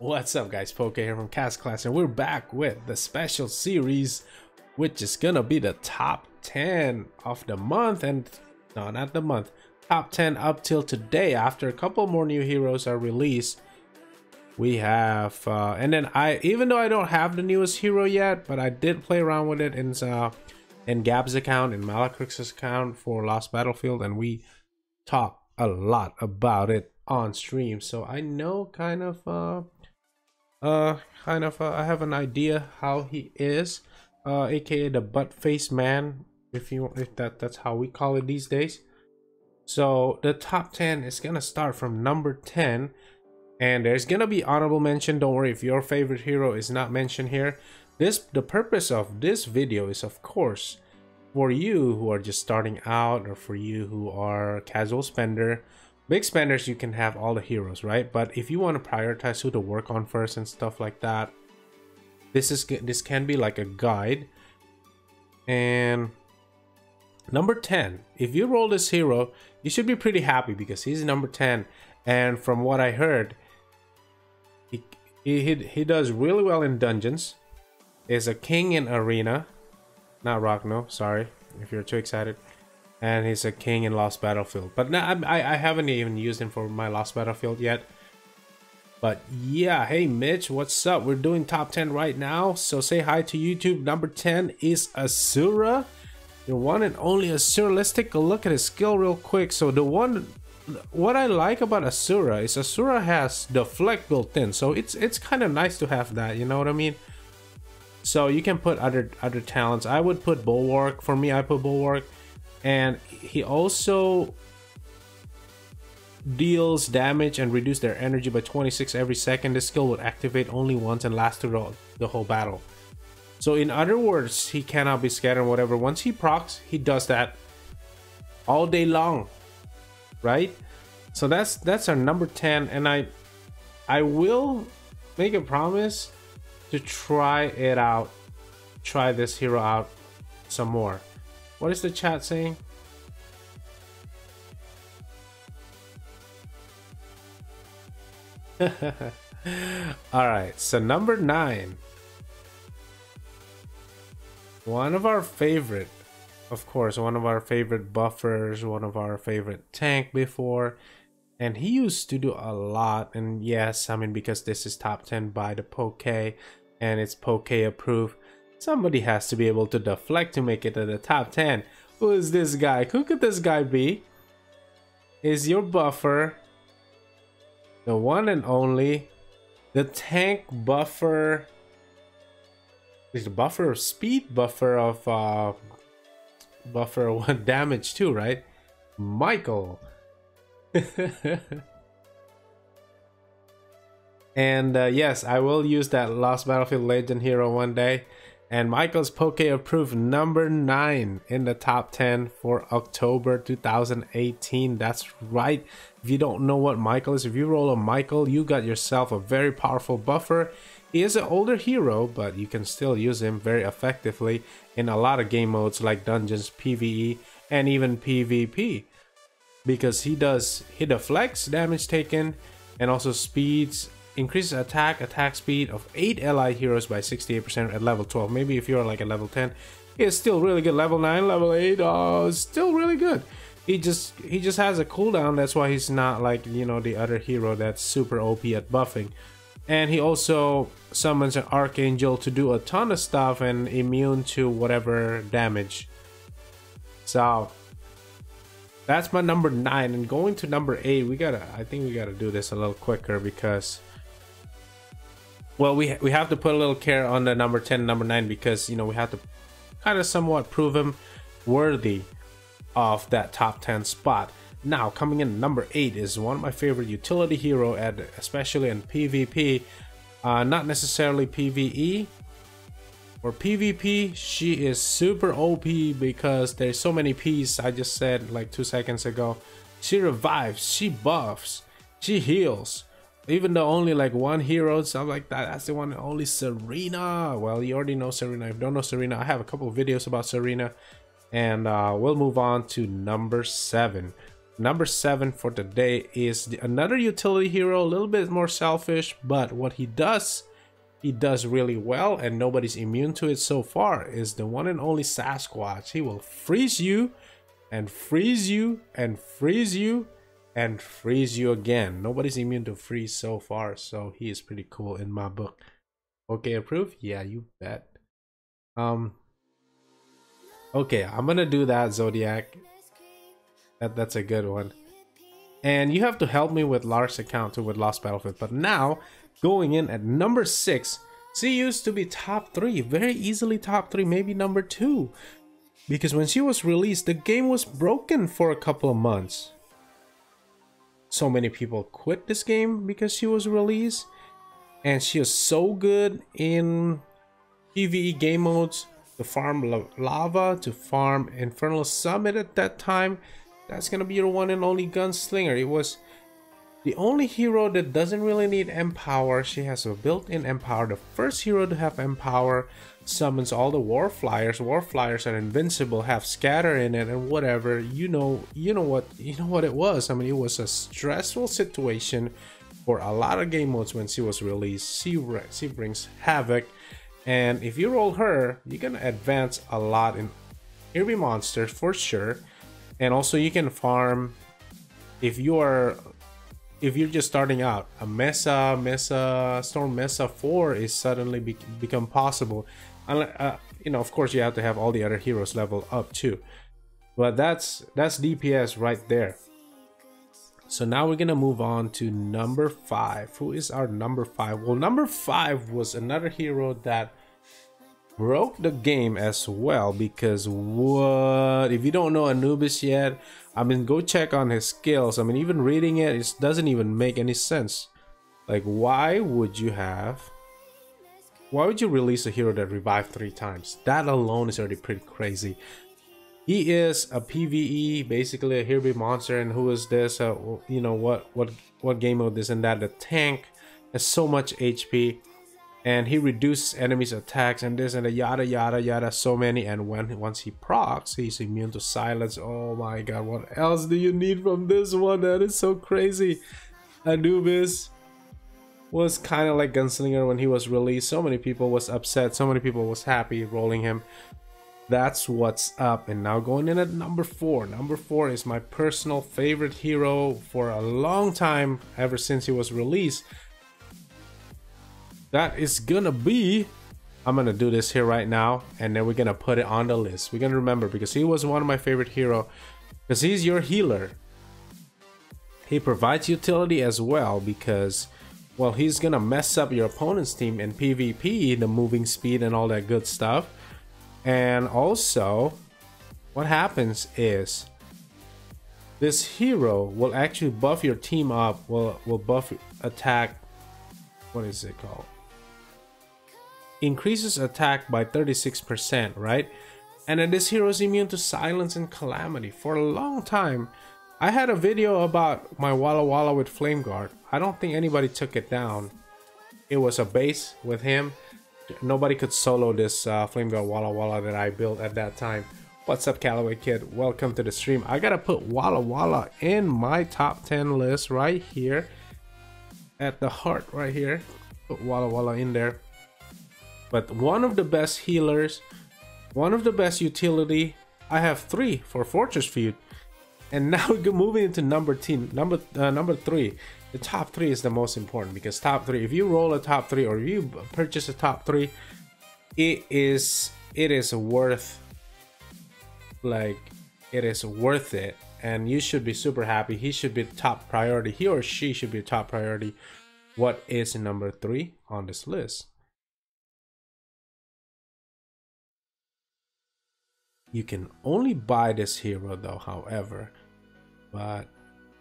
What's up guys, Poke here from Cast Class, and we're back with the special series, which is gonna be the top 10 of the month, and no, not the month, top 10 up till today. After a couple more new heroes are released, we have and then even though I don't have the newest hero yet, but I did play around with it in Gab's account, in Malacrix's account for Lost Battlefield, and we talk a lot about it on stream, so I know kind of I have an idea how he is, aka the butt face man, if that's how we call it these days. So the top 10 is gonna start from number 10, and there's gonna be honorable mention. Don't worry if your favorite hero is not mentioned here. The purpose of this video is, of course, for you who are just starting out, or for you who are casual spender. Big spenders, you can have all the heroes, right? But if you want to prioritize who to work on first and stuff like that, this can be like a guide. And number 10, if you roll this hero, you should be pretty happy because he's number 10. And from what I heard, he does really well in dungeons. Is a king in arena, not Rockno, sorry if you're too excited. And he's a king in Lost Battlefield, but now I haven't even used him for my Lost Battlefield yet. But yeah, hey Mitch, what's up? We're doing top 10 right now, so say hi to YouTube. Number 10 is Asura, the one and only Asura. Let's take a look at his skill real quick. So what I like about Asura is Asura has deflect built in, so it's kind of nice to have that, you know what I mean? So you can put other talents. I would put Bulwark. For me, I put Bulwark. And he also deals damage and reduce their energy by 26 every second. This skill would activate only once and last through the whole battle. So in other words, he cannot be scattered or whatever. Once he procs, he does that all day long, right? So that's our number 10, and I will make a promise to try it out, try this hero out some more. What is the chat saying? Alright, so number 9. One of our favorite, of course, one of our favorite buffers, one of our favorite tank before. And he used to do a lot. And yes, I mean, because this is top 10 by the Poke, and it's Poke approved, somebody has to be able to deflect to make it to the top 10. Who is this guy? Who could this guy be? Is your buffer, the one and only, the tank buffer? Is the buffer of speed, buffer of buffer one damage too, right? Michael. And yes, I will use that Lost Battlefield Legend hero one day. And Michael's Poke approved number 9 in the top 10 for October 2018. That's right. If you don't know what Michael is, if you roll a Michael, you got yourself a very powerful buffer. He is an older hero, but you can still use him very effectively in a lot of game modes like dungeons, PvE, and even PvP. Because he deflects damage taken, and also speeds, increases attack speed of 8 ally heroes by 68% at level 12. Maybe if you're like a level 10, it's still really good. Level 9, level 8, still really good. He just has a cooldown. That's why he's not like, you know, the other hero that's super OP at buffing. And he also summons an Archangel to do a ton of stuff and immune to whatever damage. So that's my number 9. And going to number 8, I think we gotta do this a little quicker because, well, we have to put a little care on the number 10 and number 9 because, you know, we have to kind of somewhat prove him worthy of that top 10 spot. Now, coming in number 8 is one of my favorite utility hero, especially in PvP. Not necessarily PvE. For PvP, she is super OP because there's so many P's. I just said like 2 seconds ago. She revives, she buffs, she heals. Even though only like one hero, stuff like that, that's the one and only Serena. Well, you already know Serena. If you don't know Serena, I have a couple of videos about Serena. And we'll move on to number 7. Number 7 for today is another utility hero, a little bit more selfish, but what he does really well and nobody's immune to it so far, is the one and only Sasquatch. He will freeze you and freeze you and freeze you and freeze you again. Nobody's immune to freeze so far, so he is pretty cool in my book. Okay, approved? Yeah, you bet. Okay, I'm gonna do that, Zodiac. That's a good one. And you have to help me with Lark's account too with Lost Battlefield. But now, going in at number 6, she used to be top 3, very easily top 3, maybe number 2. Because when she was released, the game was broken for a couple of months. So many people quit this game because she was released. And she was so good in PvE game modes, to farm lava, to farm Infernal Summit at that time. That's gonna be your one and only gunslinger. It was the only hero that doesn't really need Empower. She has a built-in Empower. The first hero to have Empower, summons all the War Flyers. War Flyers are invincible, have Scatter in it, and whatever. You know what it was. I mean, it was a stressful situation for a lot of game modes when she was released. She brings havoc, and if you roll her, you're gonna advance a lot in Kirby monsters for sure. And also you can farm if you're just starting out. A Storm Mesa 4 is suddenly become possible. You know, of course you have to have all the other heroes level up too. But that's DPS right there. So now we're gonna move on to number 5. Who is our number 5? Well, number 5 was another hero that broke the game as well, because what if you don't know Anubis yet, I mean, go check on his skills. I mean, even reading it doesn't even make any sense. Like, why would you release a hero that revived 3 times? That alone is already pretty crazy. He is a PvE, basically a Kirby monster. And who is this? You know what game mode this and that? The tank has so much HP, and he reduces enemies' attacks and this and the yada yada yada. So many. And once he procs, he's immune to silence. Oh my god! What else do you need from this one? That is so crazy. Anubis was kind of like Gunslinger when he was released. So many people was upset. So many people was happy rolling him. That's what's up. And now going in at number 4. Number 4 is my personal favorite hero for a long time, ever since he was released. That is gonna be, I'm gonna do this here right now, and then we're gonna put it on the list. We're gonna remember, because he was one of my favorite hero, because he's your healer. He provides utility as well, because, well, he's gonna mess up your opponent's team in PvP, the moving speed and all that good stuff. And also, what happens is this hero will actually buff your team up, will buff attack, what is it called? Increases attack by 36%, right? And then this hero is immune to silence and calamity. For a long time, I had a video about my Walla Walla with Flame Guard. I don't think anybody took it down. It was a base with him. Nobody could solo this Flame Guard Walla Walla that I built at that time. What's up, Callaway Kid? Welcome to the stream. I gotta put Walla Walla in my top 10 list right here. At the heart right here. Put Walla Walla in there. But one of the best healers, one of the best utility. I have 3 for Fortress Feud. And now we're moving into number 3. The top 3 is the most important, because top 3, if you roll a top 3 or you purchase a top 3, it is worth, like, it is worth it, and you should be super happy. He should be top priority. He or she should be top priority. What is number 3 on this list? You can only buy this hero though, however, but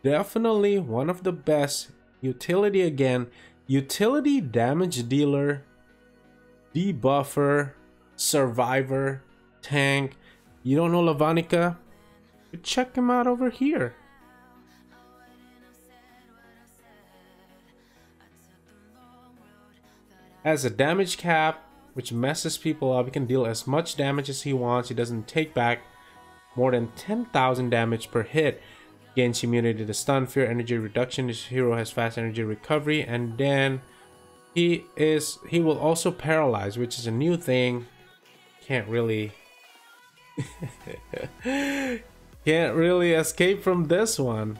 definitely one of the best utility again. Utility, damage dealer, debuffer, survivor, tank. You don't know Lavanica? Check him out over here. Has a damage cap, which messes people up. He can deal as much damage as he wants. He doesn't take back more than 10,000 damage per hit. Gains immunity to stun, fear, energy reduction. This hero has fast energy recovery, and then he will also paralyze, which is a new thing. Can't really can't really escape from this one.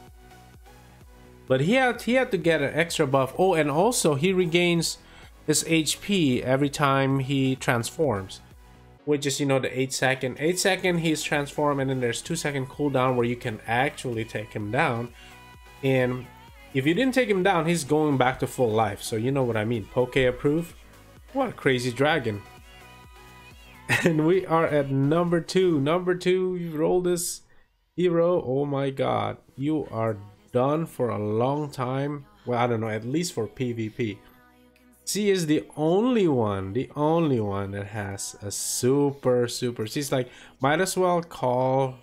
But he had to get an extra buff. Oh, and also he regains his HP every time he transforms, which is, you know, the 8 second he's transformed, and then there's 2-second cooldown where you can actually take him down. And if you didn't take him down, he's going back to full life. So you know what I mean. Poke approved. What a crazy dragon. And we are at number 2. Number 2, you roll this hero. Oh my god, you are done for a long time. Well, I don't know, at least for PvP. She is the only one that has a super. She's like, might as well call,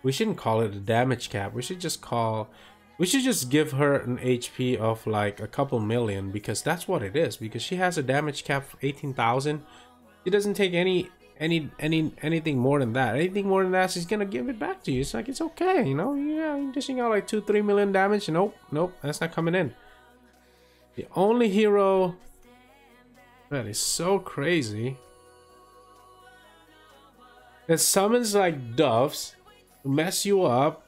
we shouldn't call it a damage cap. We should just give her an HP of like a couple million, because that's what it is. Because she has a damage cap of 18,000. She doesn't take anything more than that. Anything more than that, she's gonna give it back to you. It's like, it's okay, you know. Yeah, you're dishing out like 2-3 million damage. Nope, that's not coming in. The only hero that is so crazy, that summons like doves to mess you up,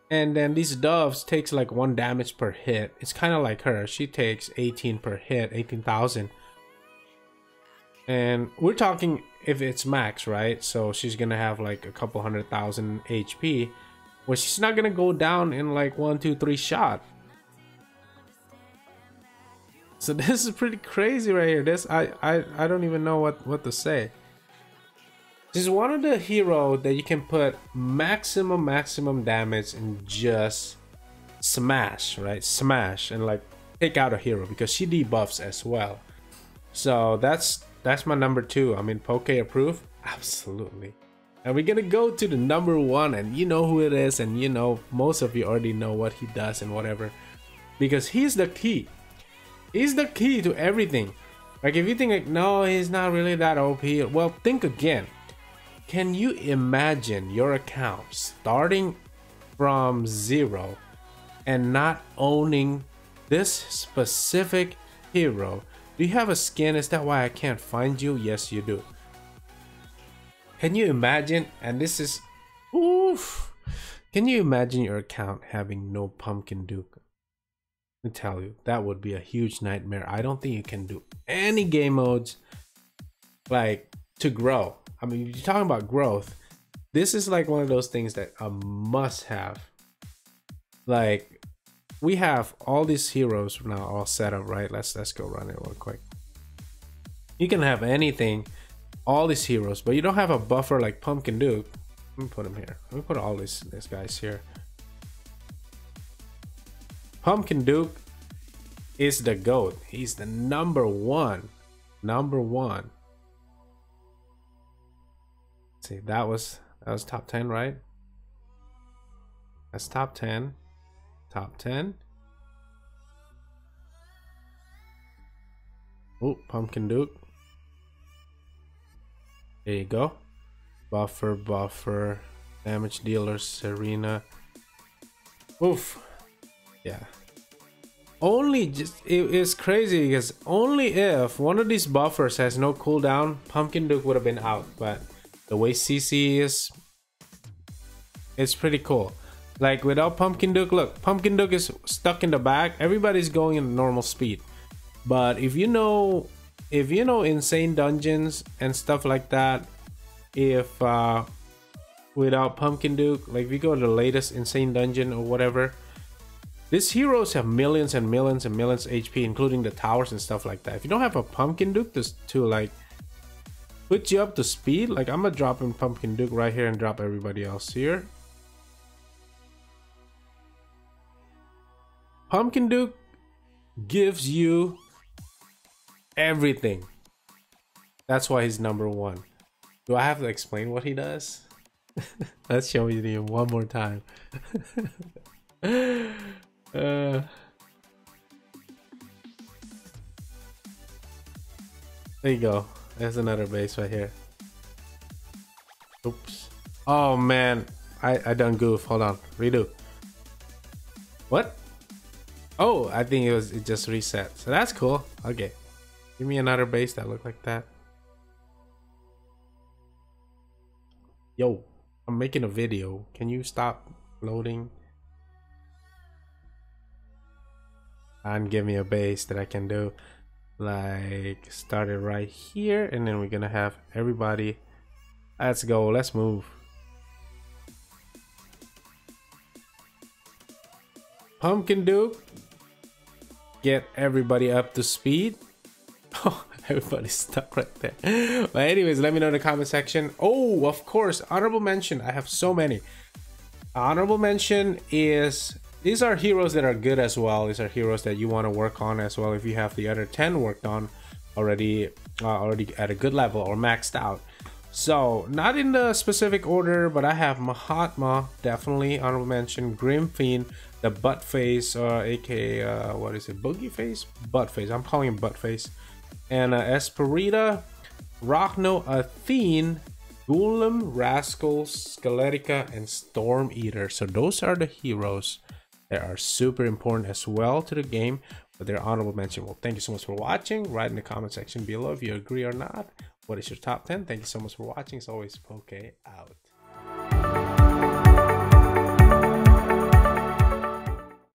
and then these doves takes like 1 damage per hit. It's kind of like her. She takes 18 per hit, 18,000. And we're talking if it's max, right? So she's gonna have like a couple 100,000 HP. Well, she's not gonna go down in like 1, 2, 3 shot. So this is pretty crazy right here. This I don't even know what to say. This is one of the heroes that you can put maximum damage and just smash, right? Smash and like take out a hero, because she debuffs as well. So that's my number 2. I mean, Poke approved, absolutely. And we're gonna go to the number 1, and you know who it is, and you know, most of you already know what he does and whatever, because he's the key. He's the key to everything. Like, if you think like, no, he's not really that OP, well, think again. Can you imagine your account starting from 0 and not owning this specific hero? Do you have a skin? Is that why I can't find you? Yes, you do. Can you imagine? And this is, oof. Can you imagine your account having no Pumpkin Duke? Let me tell you, that would be a huge nightmare. I don't think you can do any game modes like to grow. I mean, you're talking about growth. This is like one of those things that a must have. Like, we have all these heroes now all set up, right? Let's go run it real quick. You can have anything, all these heroes, but you don't have a buffer like Pumpkin Duke. Let me put him here. Let me put all these guys here. Pumpkin Duke is the GOAT. He's the number 1. Number 1. See, that was top 10, right? That's top 10. Top 10. Oh, Pumpkin Duke. There you go. Buffer. Damage dealer, Serena. Oof. Yeah. Only just, it is crazy because only if one of these buffers has no cooldown, Pumpkin Duke would have been out. But the way CC is, it's pretty cool. Like, without Pumpkin Duke, look, Pumpkin Duke is stuck in the back. Everybody's going in normal speed. But if you know insane dungeons and stuff like that, if without Pumpkin Duke, like if you go to the latest insane dungeon or whatever, these heroes have millions and millions and millions HP, including the towers and stuff like that. If you don't have a Pumpkin Duke to like put you up to speed, like I'm gonna drop in Pumpkin Duke right here and drop everybody else here. Pumpkin Duke gives you everything. That's why he's number 1. Do I have to explain what he does? Let's show you one more time. There you go. There's another base right here. Oops. Oh man, I done goof. Hold on, redo. What? Oh, I think it just reset. So that's cool. Okay, give me another base that look like that. Yo, I'm making a video. Can you stop loading? And give me a base that I can do. Like start it right here, and then we're gonna have everybody. Let's go. Let's move. Pumpkin Duke, get everybody up to speed. Oh, everybody's stuck right there. But anyways, let me know in the comment section. Oh, of course, honorable mention. I have so many. Honorable mention is, these are heroes that are good as well. These are heroes that you want to work on as well. If you have the other 10 worked on already, at a good level or maxed out. So not in the specific order, but I have Mahatma, definitely honorable mention. Grim Fiend, the butt face, aka what is it, boogie face, butt face. I'm calling him butt face. And Esperita, Rockno, Athene, Golem, Rascal, Skeletica, and Storm Eater. So those are the heroes that are super important as well to the game, but they're honorable mention. Well, thank you so much for watching. Write in the comment section below if you agree or not. What is your top 10? Thank you so much for watching. As always, Poke out.